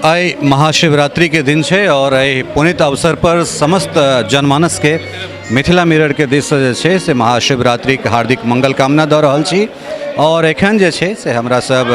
आइ महाशिवरात्रि के दिन है और एहि पुनित अवसर पर समस्त जनमानस के मिथिला मिरर के दिस से महाशिवरात्रि के हार्दिक मंगल कामना दऽ रहल छी। और एखन जे छै से हमरा सब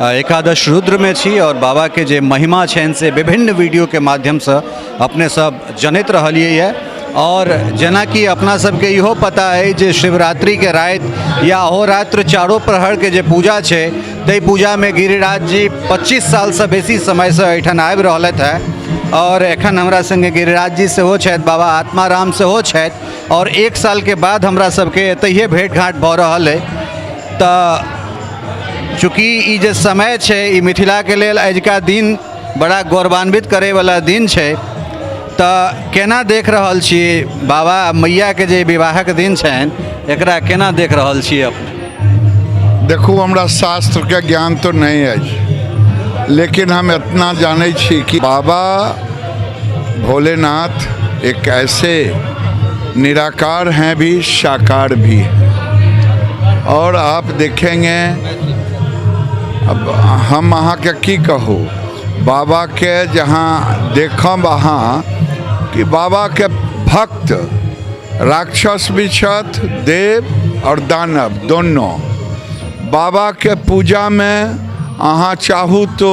एकादश रुद्र में छी और बाबा के जे महिमा छनि से विभिन्न वीडियो के माध्यम से अपने सब जनैत रहलिए ये। और जेना कि अपना सबके इहो पता है जे शिवरात्रि के रात या अहोरात्र चारों प्रहर के जे पूजा है तै पूजा में गिरिराज जी 25 साल से बेसी समय से एठन आबि रहलथि है। और एखन हमरा संगे गिरिराज जी सेहो छथि, बाबा आत्माराम सेहो छथि और 1 साल के बाद हमरा सबके एतहिए भेंट घाट भऽ रहल है। तो चूँकि ई जे समय है ई मिथिला के लेल अजुका दिन बड़ा गौरवान्वित करे वाला दिन है। तो केना देख रहल छी बाबा मैया के जे विवाहक दिन छनि एकरा केना देख रहल छी अपने? देखू, हमरा शास्त्र के ज्ञान तो नहीं है, लेकिन हम इतना जाने छी कि बाबा भोलेनाथ एक ऐसे निराकार हैं भी साकार भी हैं। और आप देखेंगे, अब हम अहाँ के की कहू, बाबा के जहाँ देखम अहाँ कि बाबा के भक्त राक्षस भी छथ, देव और दानव दोनों। बाबा के पूजा में अहाँ चाहू तो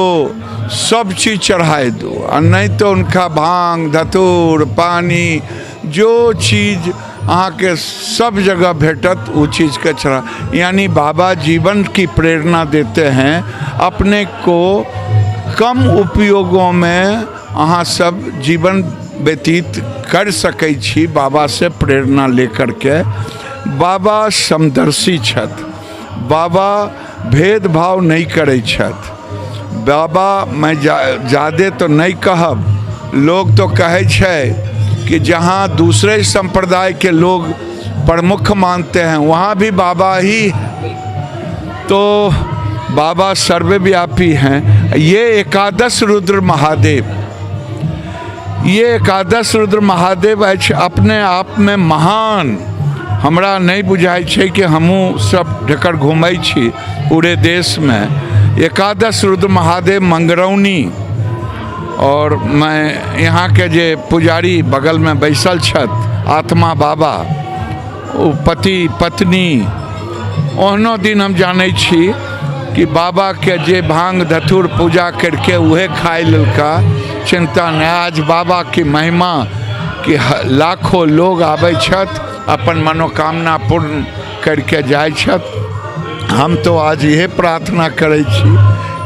सब चीज़ चढ़ाई दो, और नहीं तो उनका भांग धतूर पानी जो चीज़ अहाँ के सब जगह भेटत वो चीज़ के चढ़ा। यानी बाबा जीवन की प्रेरणा देते हैं, अपने को कम उपयोगों में अहाँ सब जीवन व्यतीत कर सकै छी बाबा से प्रेरणा लेकर के। बाबा समदर्शी छथि, बाबा भेदभाव नहीं करै छथि। बाबा मैं ज़्यादा तो नहीं कहब, लोग तो कहै छै कि जहाँ दूसरे संप्रदाय के लोग प्रमुख मानते हैं वहाँ भी बाबा ही, तो बाबा सर्वव्यापी हैं। ये एकादश रुद्र महादेव, ये एकादश रुद्र महादेव अपने आप में महान। हमरा नहीं बुझाई छै कि हमहूँ सब ढकर घूमै छी पूरे देश में। एकादश रुद्र महादेव मंगरौनी, और मैं यहाँ के जे पुजारी बगल में बैसल छथि आत्मा बाबा, ओ पति पत्नी, ओहनो दिन हम जानै छी कि बाबा के जे भांग धतूर पूजा करके उहे खाए ललका, चिंता नहीं। आज बाबा की महिमा कि लाखों लोग आबै छथि, अपन मनोकामना पूर्ण करके जाय छथि। हम तो आज यह प्रार्थना करै छी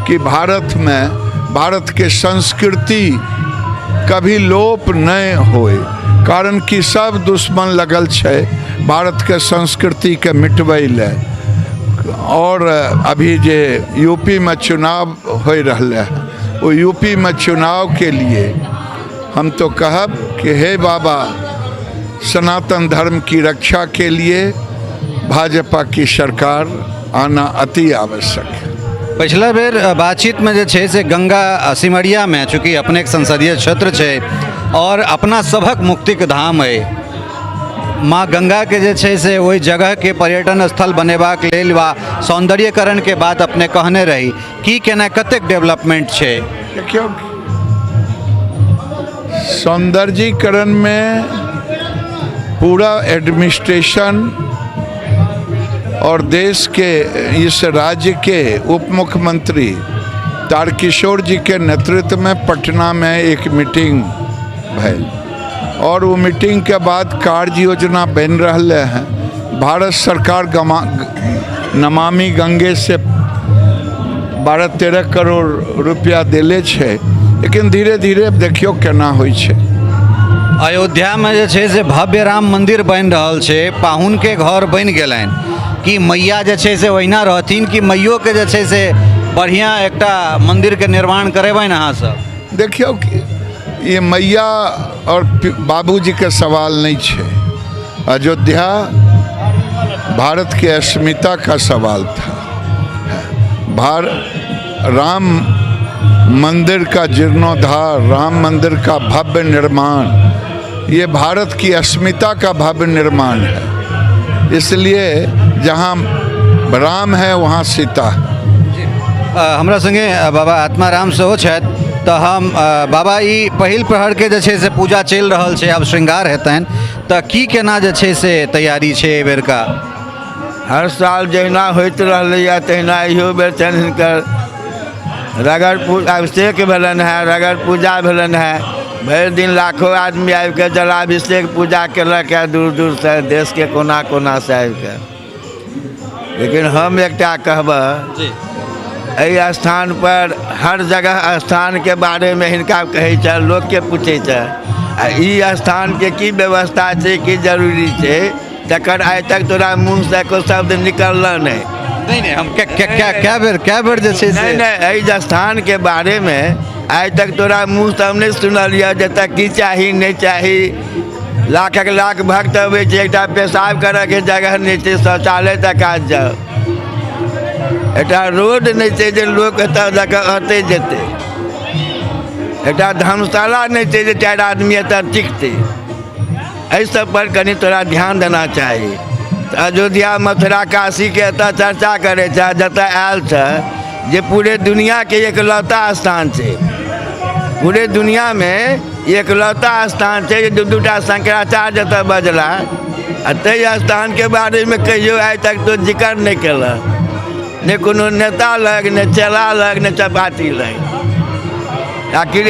कि भारत में, भारत के संस्कृति कभी लोप नहीं होए, कारण कि सब दुश्मन लगल छै भारत के संस्कृति के मिटबै ले। और अभी जे यूपी में चुनाव हो रहल है, वो यूपी में चुनाव के लिए हम तो कहब कि हे बाबा, सनातन धर्म की रक्षा के लिए भाजपा की सरकार आना अति आवश्यक है। पिछला बेर बातचीत में जे छै से गंगा सिमरिया में, चूँकि अपने एक संसदीय क्षेत्र है और अपना सबक मुक्तिक धाम है, माँ गंगा के जे छै से ओहि जगह के पर्यटन स्थल बनेबाक लेल वा सौंदर्यकरण के बात अपने कहने रही कि केना कतेक डेवलपमेंट छै? देखियो, सौंदर्यीकरण में पूरा एडमिनिस्ट्रेशन और देश के, इस राज्य के उप मुख्यमंत्री तारकिशोर जी के नेतृत्व में पटना में एक मीटिंग भैल, और वो मीटिंग के बाद कार्य योजना बन रहे हैं। भारत सरकार नमामि गंगे से 12-13 करोड़ रुपया दिले छे, लेकिन धीरे धीरे देखियो केना होइ छे। अयोध्या में जे छै से भव्य राम मंदिर बन रहल छे, पाहुन के घर बन गेलनि कि मैया जे छै से ओहिना रहथिन कि मैयो के जे छै से बढ़िया एकटा मंदिर के निर्माण करेबनि अहाँ सब? देखियो कि ये मैया और बाबूजी के सवाल नहीं छे, अयोध्या भारत की अस्मिता का सवाल था। राम मंदिर का जीर्णोद्धार, राम मंदिर का भव्य निर्माण, ये भारत की अस्मिता का भव्य निर्माण है। इसलिए जहाँ राम है वहाँ सीता है। हमरा संगे बाबा आत्माराम सेहो छथि। तो हम बाबा ई पहिल प्रहर के जे छै से पूजा चलि रहल छै, आब श्रृंगार हेतनि, तऽ की केना जे छै से तैयारी छै एहि बेरका? हर साल जहिना होइत रहलैए तहिना इहो बेर छनि हिनकर रगड़ पूजा अभिषेक भेलनि हैं, रगड़ पूजा भेलनि हैं। भरि दिन लाखों आदमी आबि कऽ जलाभिषेक पूजा केलक है दूर दूरसँ, देशके कोना कोनासँ आबि कऽ। लेकिन हम एकटा कहबै, एहि स्थान पर हर जगह स्थान के बारे में हिनका कहै छै, लोकके पूछै छै आ ई स्थान के की व्यवस्था छै, की जरूरी छै, तकर आइ तक तोरा मुँह से कोई शब्द निकलल नहीं। हम क्या बेर जे छै से नहीं एहि स्थान के बारे में आइ तक तोरा मुँह से हम नहीं सुनलिए जतऽ की चाही नहीं चाही। लाखक लाख भक्त अबै छै, एकटा पेशाब करऽ के जगह नहीं छै, शौचालय तक आज जाओ, एकटा रोड नहीं छै जे लोक एतऽ जगह अतै जेतै, एकटा धर्मशाला नहीं छै जे 4 आदमी एतऽ टिकतै। एहि सब पर कनि तोरा ध्यान देना चाही। अयोध्या मथुरा काशी के एतऽ चर्चा करे छै, जतऽ आयल छै जे पूरे दुनिया के एकलौता स्थान छै, पूरे दुनिया में एकलौता स्थान छै जे 2-2टा शंकराचार्य जतऽ बजला, आ ताहि स्थान के बारे में कहियो आइ तक तो जिक्र नहीं केला, ने कोनो नेता लग, ने चेला लग, ने चपाटी लग। आखिर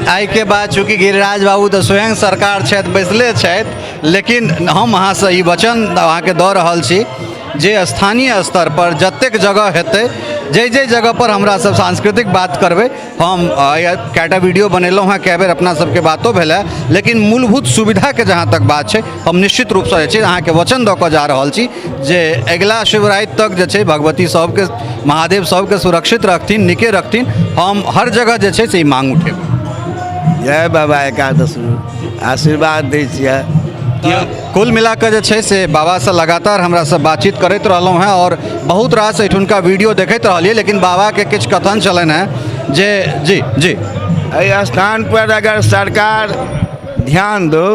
आइ के बाद चूँकि गिरिराज बाबू तो स्वयं सरकार छथि, बैसले छथि, लेकिन हम अहाँसँ ई वचन अहाँके दऽ रहल छी जे स्थानीय स्तर पर जतेक जगह हेतै, जे जगह पर हमरा सब सांस्कृतिक बात करबै, हम कएटा वीडियो बनेलहुँ हैं, कए बेर अपना सबके बातो भेल है, लेकिन मूलभूत सुविधा के जहाँ तक बात छै, हम निश्चित रूपसँ जे छै अहाँके वचन दऽ कऽ जा रहल छी जे अगिला शिवराति तक जे छै भगवती सबके, महादेव सबके सुरक्षित रखथिन, नीके रखथिन। हम हर जगह जे छै से ई मांग उठेबै। जय बाबा एकादश आशीर्वाद दै छियै। कुल मिला कऽ जे छै से बाबासँ लगातार हमरा सब बातचीत करैत रहलहुँ हैं और बहुत रास एहिठुनका वीडियो देखैत रहलियै, लेकिन बाबाके किछु कथन छलनि हैं जे जी एहि स्थान पर अगर सरकार ध्यान दो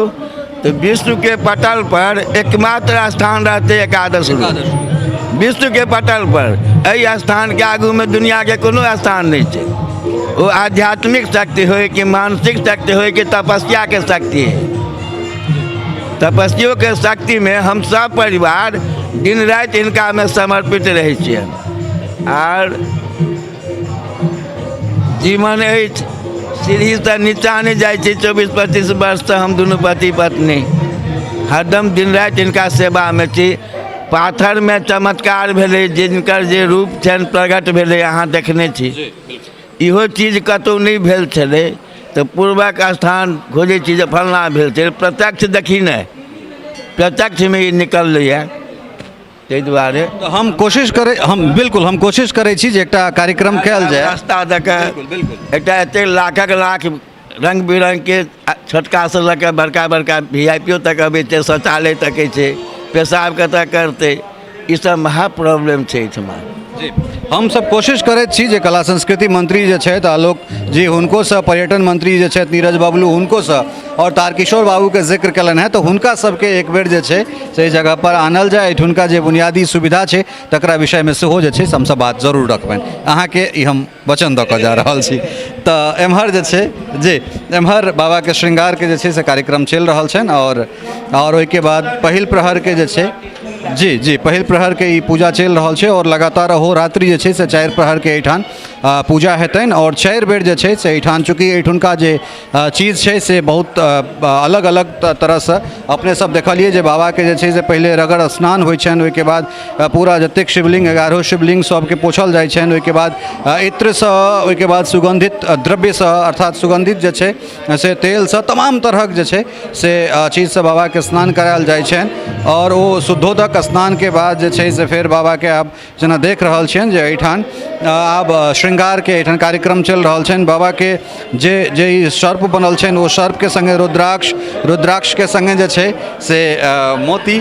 तो विश्व के पटल पर एकमात्र स्थान रहते एकादश रूप। विश्व के पटल पर एहि स्थान के आगू में दुनिया के कोनो स्थान नहीं छै। वो आध्यात्मिक शक्ति हो कि मानसिक शक्ति हो कि तपस्या के शक्ति है। तपस्वियों के शक्ति में हम सब परिवार दिन रात इनका में समर्पित रहे छियै। और जीवन सीढ़ी से नीचा नहीं जाए 24-25 वर्ष से हम दोनों पति पत्नी हरदम दिन रात इनका सेवा में छी। पाथर में चमत्कार भेले, जिनकर जे रूप छन प्रकट भेले अहाँ देखने छी। इहो चीज कतौ नहीं भेल छले, तो पूर्वक स्थान खोजे छी जे फलना भेल छै, प्रत्यक्ष देखी नहीं, प्रत्यक्ष में ही निकल है। ताहि दुआरे तो हम कोशिश करें, हम कोशिश करै छी जे एकटा कार्यक्रम कयल जाय। रास्ता देख एकटा एते लाखक लाख रंग बिरंग के छोटका से लऽ बड़का बड़का VIP तक अबै छै, शौचालय तक छै, पेशाब कतऽ करतै, ई सब महा प्रॉब्लम छै एहिठमा। जी हम सब कोशिश करैत छी जे कला संस्कृति मंत्री जे छथि आलोक जी, हुनकोसँ पर्यटन मंत्री जे छथि नीरज बबलू, हुनकोसँ और तारकिशोर बाबूके जिक्र कयलनि हैं, तो हुनका सबके एक बेर जे छै से जगह पर आनल जाय। एहिठुनका जे बुनियादी सुविधा छै तकरा विषयमे सेहो जे छै से हमसब बात जरूर रखबनि। अहाँके ई हम वचन दऽ कऽ जा रहल छी। तऽ एम्हर जे छै जी एम्हर बाबाके श्रृंगारके जे छै से कार्यक्रम चलि रहल छनि और ओहिके बाद पहिल प्रहरके जे छै जी पहिल प्रहर के ई पूजा चलि रहल छै और लगातार अहोरात्रि जे छै से 4 प्रहर के एहिठाम पूजा हेतनि और 4 बेर जे छै से एहिठाम चूँकि एहिठुनका जे चीज छै से बहुत अलग अलग तरहसँ अपने सब देखलिए जे बाबा के जे छै से पहिले रगड़ स्नान होइ छनि, ओहिके बाद पूरा जतेक शिवलिंग 11 शिवलिंग सबके पोछल जाइ छनि, ओहिके बाद इत्रसँ, ओहिके बाद सुगंधित द्रव्यसँ अर्थात सुगंधित जे छै से तेलसँ तमाम तरहक जे छै से चीजसँ बाबाके स्नान करायल जाइ छनि और ओ शुद्धोदक स्नान के बाद जे छै से फेर बाबा के आब जेना देख रहल छियनि जे एहिठाम आब श्रृंगार के एहिठाम कार्यक्रम चलि रहल छनि। बाबा के जे ई सर्प बनल छनि ओ सर्प के संगे रुद्राक्ष के संगे जे छै से मोती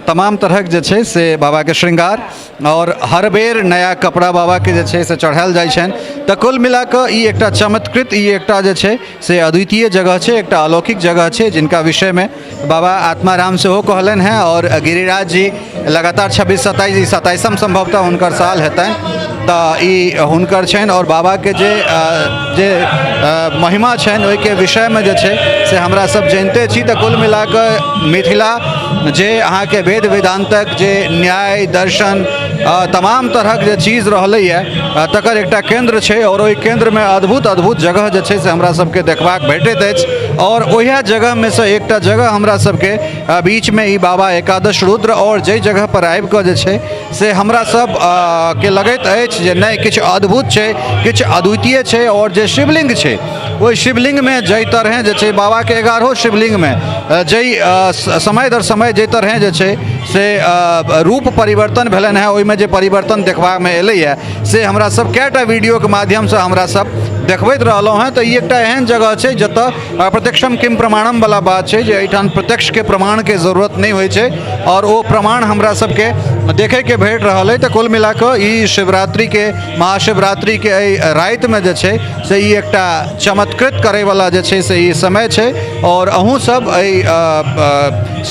तमाम तरहक जे छै से बाबा के श्रृंगार और हर बेर नया कपड़ा बाबा के जे छै से चढ़ायल जाइ छनि। तऽ कुल मिला कऽ ई एकटा चमत्कृत, ई एकटा जे छै से अद्वितीय जगह छै, एकटा अलौकिक जगह छै जिनका विषय में बाबा आत्माराम सेहो कहलनि हैं और गिरिराज जी लगातार 26-27 27 संभवतः हुनकर साल हेतनि तऽ ई हुनकर छनि और बाबा के जे महिमा छनि ओहिके विषयमे जे छै से हमरा सब जानिते छी। तऽ कुल मिला कऽ मिथिला जे अहाँके वेद वेदांतक जे न्याय दर्शन तमाम तरहक जे चीज रहलैए तकर एकटा केंद्र छै और ओहि केंद्रमे अद्भुत अद्भुत जगह जे छै से हमरा सबके देखबाक भेटैत अछि। और ओएह जगहमे से एकटा जगह हमरा सबके बीचमे ई बाबा एकादश रुद्र और जाहि जगह पर आबि कऽ जे छै से हमरा सब के लगैत अछि जे नहि किछु अद्भुत छै, किछु अद्वितीय छै। और जे शिवलिंग छै ओहि शिवलिंगमे जाहि तरहें जे छै बाबाके 11 शिवलिंगमे जाहि समय दर समय जाहि तरहें जे छै से रूप परिवर्तन भेलनि हेँ, ओहिमे जे परिवर्तन देखबामे एलैए से हमरा सब कएटा वीडियोके माध्यमसँ हमरा सब देखबैत रहलहुँ हैं। तऽ ई एकटा एहन जगह छै जतऽ प्रत्यक्षम किम प्रमाणम वाला बात छै जे एहिठाम प्रत्यक्षके प्रमाणके जरूरत नहि होइ छै और ओ प्रमाण हमरा सबके देखैके भेट रहल अइ। तऽ कुल मिला कऽ ई शिवरात्रिके महाशिवरात्रिके एहि रातिमे जे छै से ई एकटा चमत्कृत करैवला जे छै से ई समय छै। और अहूँ सब एहि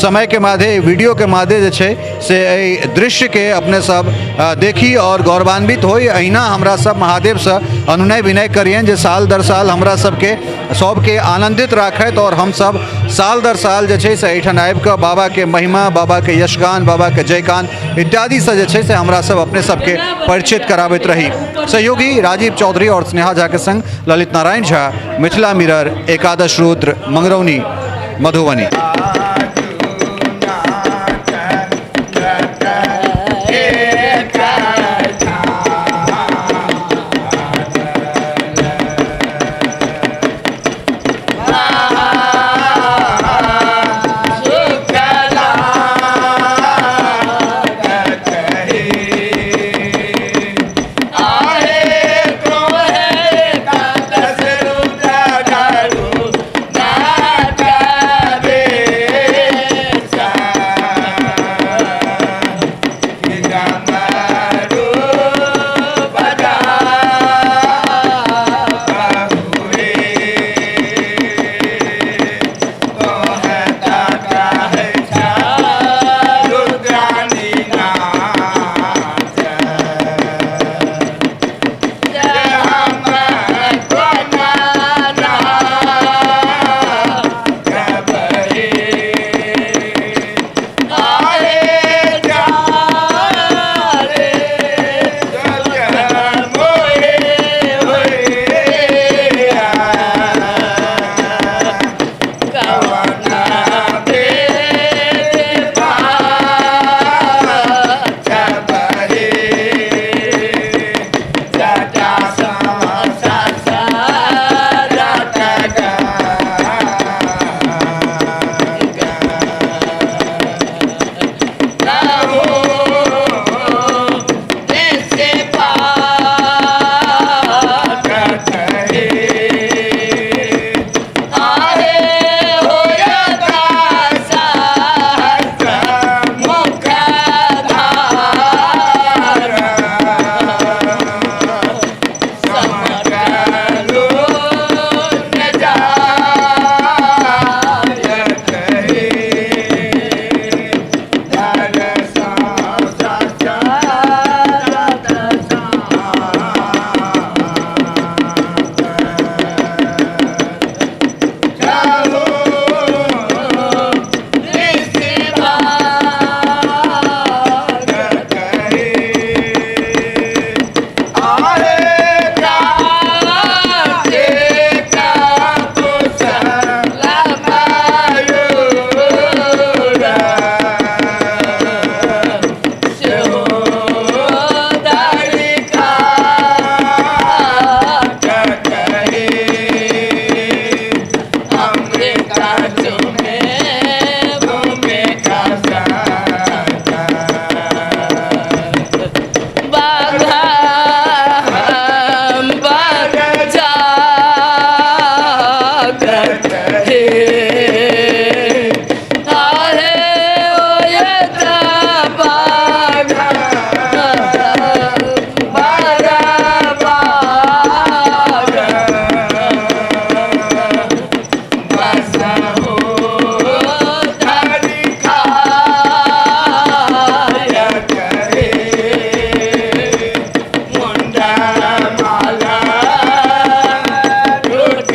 समयके माध्यम वीडियोके माध्यम जे छै से एहि दृश्यके अपने सब देखी और गौरवान्वित होई। अहिना हमरा सब महादेवसँ अनुनय विनय करियनि जे साल दर साल हमरा सबके सबके आनंदित राखैत और हम सब साल दर साल जे छै से एहिठाम आबि कऽ बाबाके महिमा, बाबाके यशगान, बाबाके जयगान इत्यादिसँ जे छै से हमरा सब अपने सबके परिचित कराबैत रही। सहयोगी राजीव चौधरी और स्नेहा झा के संग ललित नारायण झा, मिथिला मिरर, एकादश रुद्र, मंगरौनी, मधुबनी।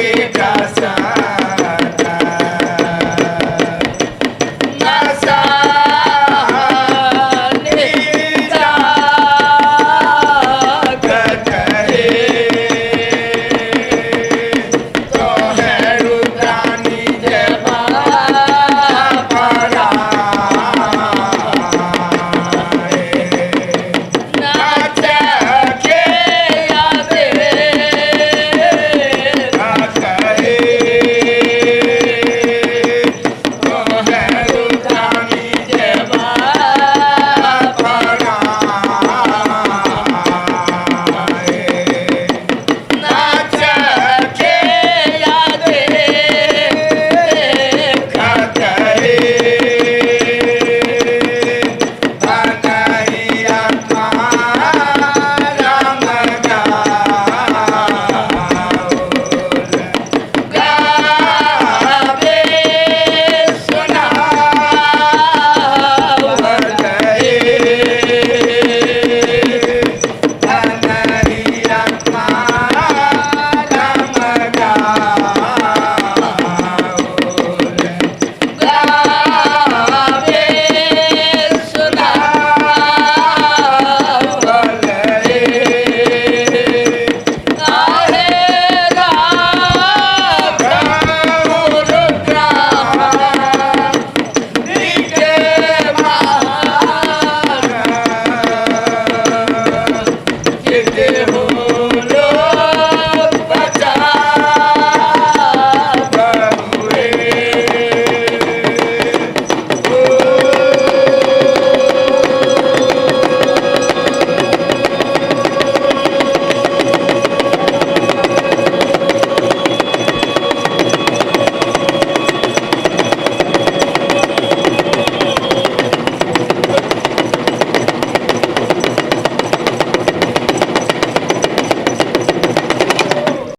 कन्हैया